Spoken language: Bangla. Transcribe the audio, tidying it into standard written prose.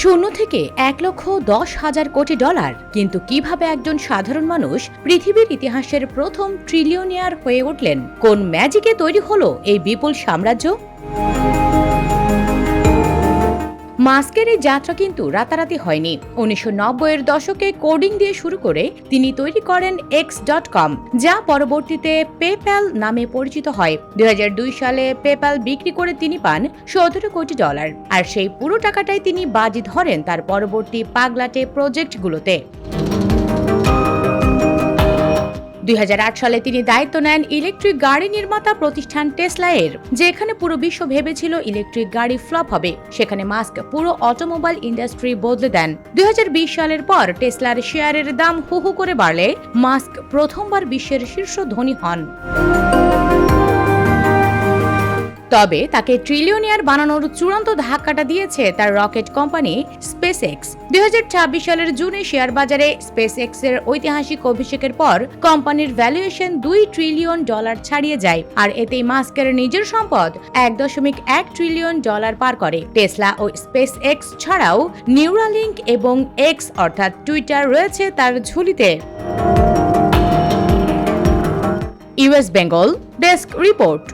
শূন্য থেকে 1,10,000 কোটি ডলার। কিন্তু কিভাবে একজন সাধারণ মানুষ পৃথিবীর ইতিহাসের প্রথম ট্রিলিয়নিয়ার হয়ে উঠলেন? কোন ম্যাজিকে তৈরি হলো এই বিপুল সাম্রাজ্য? মাস্কের এই যাত্রা কিন্তু রাতারাতি হয়নি। 1990-এর দশকে কোডিং দিয়ে শুরু করে তিনি তৈরি করেন X.com, যা পরবর্তীতে পেপ্যাল নামে পরিচিত হয়। 2002 সালে পেপ্যাল বিক্রি করে তিনি পান $17 কোটি। আর সেই পুরো টাকাটাই তিনি বাজি ধরেন তার পরবর্তী পাগলাটে প্রজেক্টগুলোতে। 2008 সালে তিনি দায়িত্ব নেন ইলেকট্রিক গাড়ি নির্মাতা প্রতিষ্ঠান টেসলা এর, যেখানে পুরো বিশ্ব ভেবেছিল ইলেকট্রিক গাড়ি ফ্লপ হবে। সেখানে মাস্ক পুরো অটোমোবাইল ইন্ডাস্ট্রি বদলে দেন। 2020 সালের পর টেসলার শেয়ারের দাম হু হু করে বাড়লে মাস্ক প্রথমবার বিশ্বের শীর্ষ ধনী হন। তবে তাকে ট্রিলিয়নিয়ার বানানোর চূড়ান্ত ধাক্কাটা দিয়েছে তার রকেট কোম্পানি স্পেসএক্স। 2026 সালের জুনে শেয়ার বাজারে স্পেসএক্স এর ঐতিহাসিক অভিষেকের পর কোম্পানির ভ্যালুয়েশন $2 ট্রিলিয়ন ছাড়িয়ে যায়। আর এতেই মাস্কের নিজের সম্পদ $1.1 ট্রিলিয়ন পার করে। টেসলা ও স্পেসএক্স ছাড়াও নিউরালিংক এবং এক্স অর্থাৎ টুইটার রয়েছে তার ঝুলিতে। US Bengal desk report.